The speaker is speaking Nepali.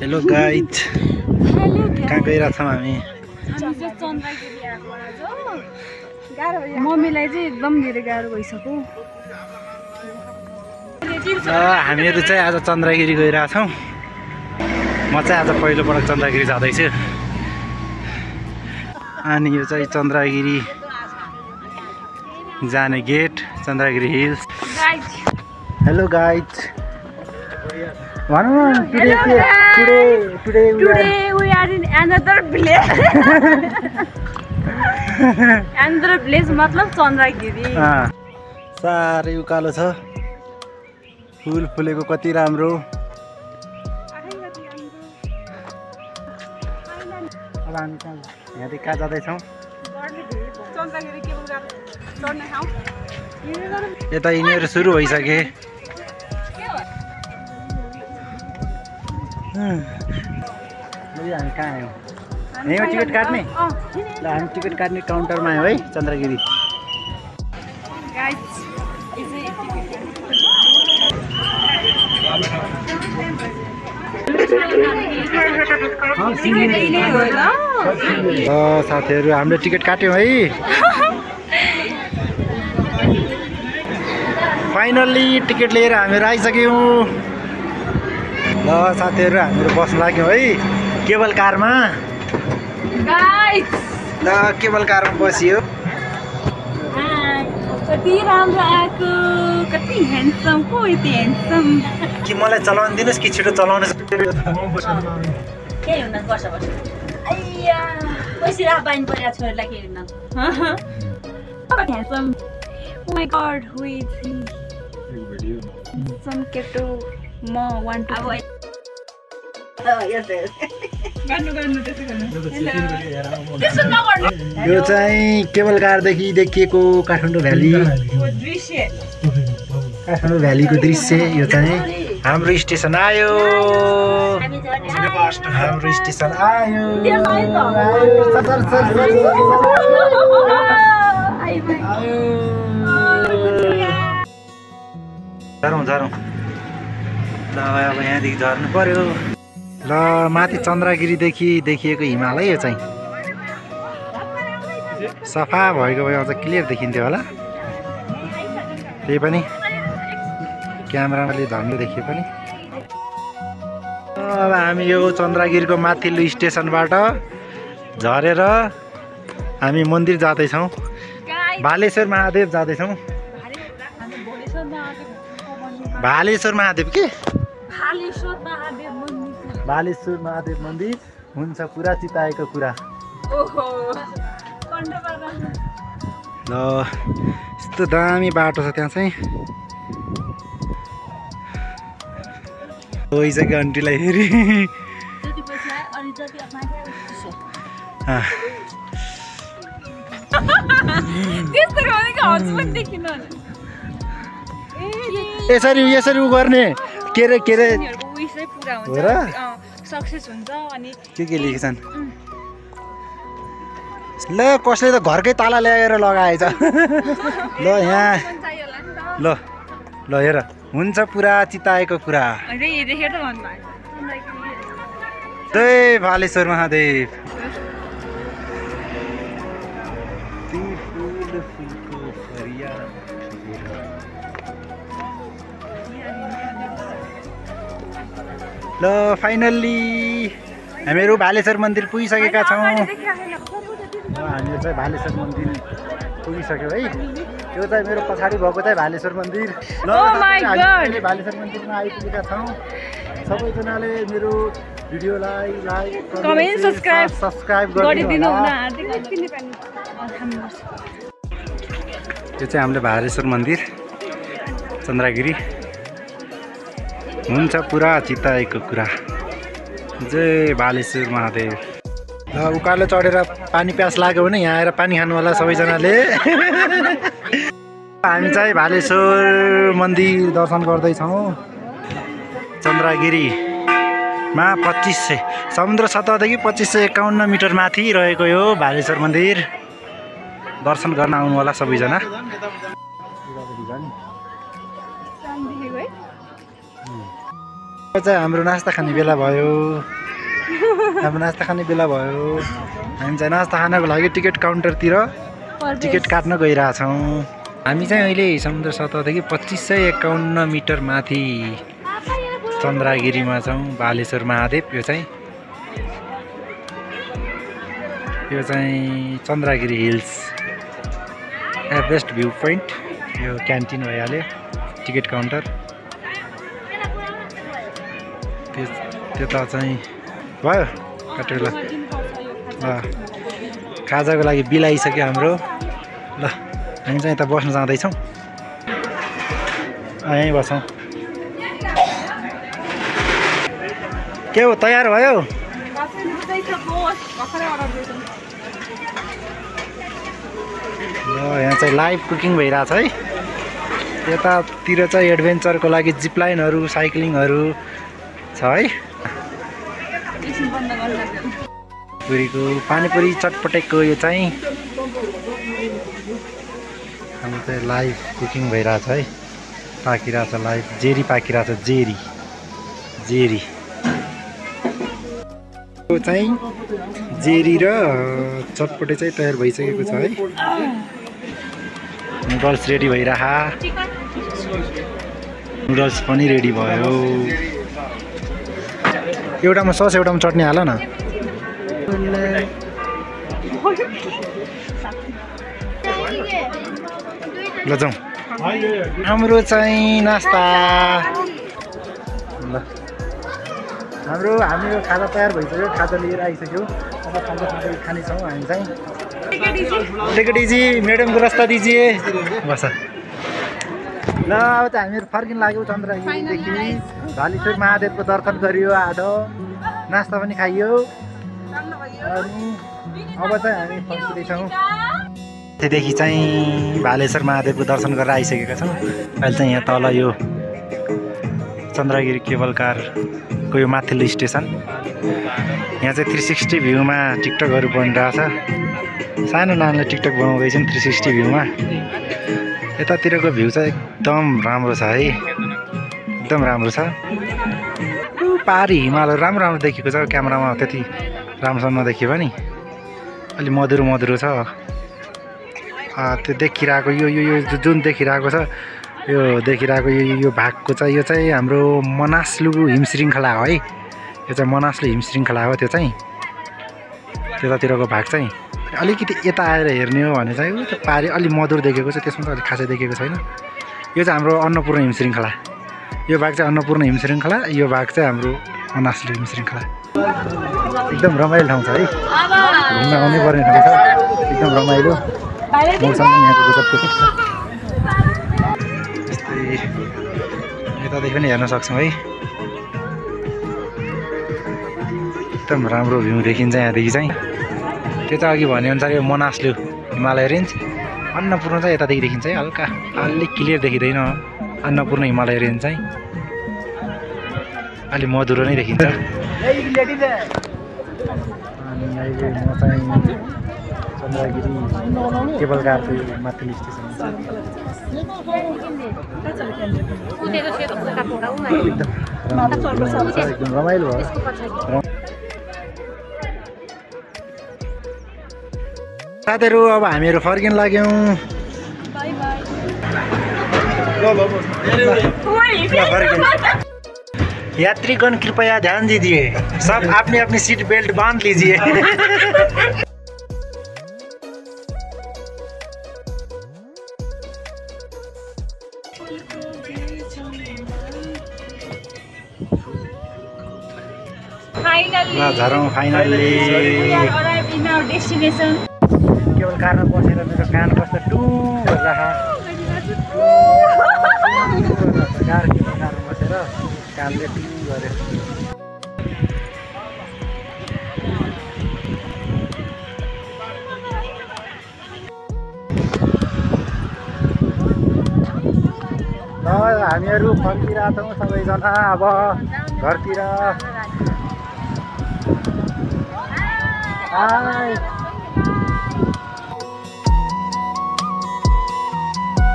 हेलो गाइज, कहाँ गइरहेछौँ हामी? मम्मीलाई चाहिँ एकदम धेरै गाह्रो भइसक्यो। हामीहरू चाहिँ आज चन्द्रगिरी गइरहेछौँ। म चाहिँ आज पहिलोपटक चन्द्रगिरी जाँदैछु। अनि यो चाहिँ चन्द्रगिरी जाने gate, Chandragiri hills. Hello guys, भनौँ न today we are in another village. Another village मतलब चन्द्रगिरी। साह्रै उकालो छ, फुल फुलेको कति राम्रो। अब हामी यहाँदेखि कहाँ जाँदैछौँ? यता यिनीहरू सुरु भइसके। हामी कहाँ आयौँ? यहीँ हो टिकट काट्ने? ल, हामी टिकट काट्ने काउन्टरमा आयौँ है चन्द्रगिरी। साथीहरू, हामीले टिकट काट्यौँ है। फाइनल्ली टिकट लिएर हामीहरू आइसक्यौँ। ल साथीहरू, हामीहरू बस्न लाग्यौँ है केबल कारमा। ल केबल कारमा बसियो। कति राम्रो आएको, कति ह्यान्डसम, को यति ह्यान्डसम। कि मलाई चलाउन दिनुहोस् कि छिटो चलाउन? के हुन बस बस। आइया बसिरा बाइन परेको छोरीलाई के हुन। Handsome. Oh my God, who is he? Some केटो म वान टु। यो चाहिँ केबल कारदेखि देखिएको काठमाडौँ भ्याली, काठमाडौँ भ्यालीको दृश्य। यो चाहिँ हाम्रो स्टेसन आयो, हाम्रो स्टेसन आयो। झरौँ झरौँ। ल अब यहाँदेखि झर्नु पर्यो। ल माथि चन्द्रगिरीदेखि देखिएको हिमालय। यो चाहिँ सफा भएको भए अझ क्लियर देखिन्थ्यो होला। त्यही पनि क्यामेराले धन्यो देखियो पनि। अब हामी यो चन्द्रगिरीको माथिल्लो स्टेसनबाट झरेर हामी मन्दिर जाँदैछौँ, भालेश्वर महादेव जाँदैछौँ। भालेश्वर महादेव के? भालेश्वर महादेव मन्दिर हुन्छ पुरा चिताएको कुरा। ल यस्तो दामी बाटो छ त्यहाँ चाहिँ। गइसक्यो आन्टीलाई हेरी। यसरी यसरी उ गर्ने के रे के रे हो र? सक्सेस हुन्छ। अनि के लेखेछन्? ल कसले त घरकै ताला ल्याएर लगाएछ। ल यहाँ ल ल हेर, हुन्छ पुरा चिताएको कुरा। जय भालेश्वर महादेव। ल फाइनल्ली हामीहरू भालेश्वर मन्दिर पुगिसकेका छौँ। हामीहरू चाहिँ भालेश्वर मन्दिर पुगिसक्यो है। यो चाहिँ मेरो पछाडि भएको चाहिँ भालेश्वर मन्दिर। ल हामी भालेश्वर मन्दिरमा आइपुगेका छौँ। सबैजनाले मेरो भिडियोलाई लाइक, कमेन्ट, सब्सक्राइब गरिदिनु होला। यो चाहिँ हामीले भालेश्वर मन्दिर चन्द्रगिरी हुन्छ पुरा चिताएको कुरा। जय भालेश्वर महादेव। ल उकालो चढेर पानी प्यास लाग्यो भने यहाँ आएर पानी खानु होला सबैजनाले। हामी चाहिँ भालेश्वर मन्दिर दर्शन गर्दैछौँ। चन्द्रगिरीमा 2500 समुद्र सतहदेखि 2551 मिटर माथि रहेको यो भालेश्वर मन्दिर दर्शन गर्न आउनु होला सबैजना। चाहिँ हाम्रो नास्ता खाने बेला भयो। हामी चाहिँ नास्ता खानको लागि टिकट काउन्टरतिर टिकट काट्न गइरहेछौँ। हामी चाहिँ अहिले समुद्र सतहदेखि 2551 मिटर माथि चन्द्रगिरीमा छौँ। बालेश्वर महादेव यो चाहिँ Chandragiri hills Everest view point. यो क्यान्टिन भइहाल्यो, टिकट काउन्टर। त्यता चाहिँ भयो काटेर ल। खाजाको लागि बिल आइसक्यो हाम्रो। ल हामी चाहिँ यता बस्न जाँदैछौँ। यहीँ बसौँ। के हो तयार भयो? ल यहाँ चाहिँ लाइभ कुकिङ भइरहेछ है। यतातिर चाहिँ एडभेन्चरको लागि जिपलाइनहरू साइक्लिङहरू छ है। पुरीको पानीपुरी चटपटेको यो चाहिँ हाम्रो चाहिँ लाइभ कुकिङ भइरहेछ है। पाकिरहेछ लाइभ, जेरी पाकिरहेछ, जेरी यो चाहिँ जेरी र चटपटे चाहिँ तयार भइसकेको छ है। नुडल्स रेडी भइरह, नुडल्स पनि रेडी भयो। एउटामा सस एउटामा चटनी हाल न। ल जाउँ। हाम्रो चाहिँ नास्ता ल हाम्रो खाजा तयार भइसक्यो। खाजा लिएर आइसक्यो। अब खाजा खानेछौँ हामी चाहिँ। टिकट इजी मैडम को रास्ता दीजिए बस। ल अब चाहिँ हामीहरू फर्किन लाग्यौँ चन्द्रगिरीदेखि। भालेश्वर महादेवको दर्शन गरियो, आधो नास्ता पनि खाइयो। अनि अब चाहिँ हामी फर्किँदैछौँ। त्यहाँदेखि चाहिँ भालेश्वर महादेवको दर्शन गरेर आइसकेका छौँ। अहिले चाहिँ यहाँ तल यो चन्द्रगिरी केबल कारको यो माथिल्लो स्टेसन। यहाँ चाहिँ 360 भ्यूमा टिकटकहरू बनिरहेछ। सानो नानीले टिकटक बनाउँदैछन् 360 भ्यूमा। यतातिरको भ्यू चाहिँ एकदम राम्रो छ है, एकदम राम्रो छ। पारी हिमालहरू राम्रो राम्रो देखिएको छ। क्यामेरामा त्यति राम्रोसँग नदेखियो पनि अलि मधुरो छ। त्यो देखिरहेको यो जुन देखिरहेको छ, यो देखिरहेको यो भागको चाहिँ यो चाहिँ हाम्रो मनासलु हिमश्रृङ्खला हो है। यो चाहिँ मनासलु हिमश्रृङ्खला हो। त्यो चाहिँ त्यतातिरको भाग चाहिँ अलिकति यता आएर हेर्ने हो भने चाहिँ त्यो पारी अलि मधुर देखेको छ, त्यसमा त अलिक खासै देखेको छैन। यो चाहिँ हाम्रो अन्नपूर्ण हिमश्रृङ्खला, यो भाग चाहिँ अन्नपूर्ण हिमश्रृङ्खला, यो भाग चाहिँ हाम्रो मनासलु हिमश्रृङ्खला। एकदम रमाइलो ठाउँ छ है, घुम्न आउनै पर्ने ठाउँ छ। एकदम रमाइलो मौसम पनि यहाँको गजबको छ। यस्तै यतादेखि पनि हेर्न सक्छौँ है। एकदम राम्रो भ्यू देखिन्छ यहाँदेखि चाहिँ। त्यो चाहिँ अघि भनेअनुसार यो मनासलु हिमालय रेन्ज। अन्नपूर्ण चाहिँ यतादेखि देखिन्छ है, हल्का अलिक क्लियर देखिँदैन। अन्नपूर्ण हिमालय रेन्ज चाहिँ अलि मधुरो नै देखिन्छ। अनि अहिले म चाहिँ चन्द्रगिरी केबल कारको माथिल्लो स्टेसन एकदम रमाइलो भयो। साथीहरू अब हामीहरू फर्किन लाग्यौँ। यात्रीगण कृपया ध्यान दीजिए, सब अपनी अपनी सीट बेल्ट बांध लीजिए। फाइनली केवल कारमा बसेर मेरो कान कस्तो टु कारमा बसेर कानले टु गऱ्यो। ल हामीहरू फर्किरहेछौँ सबैजना अब घरतिर।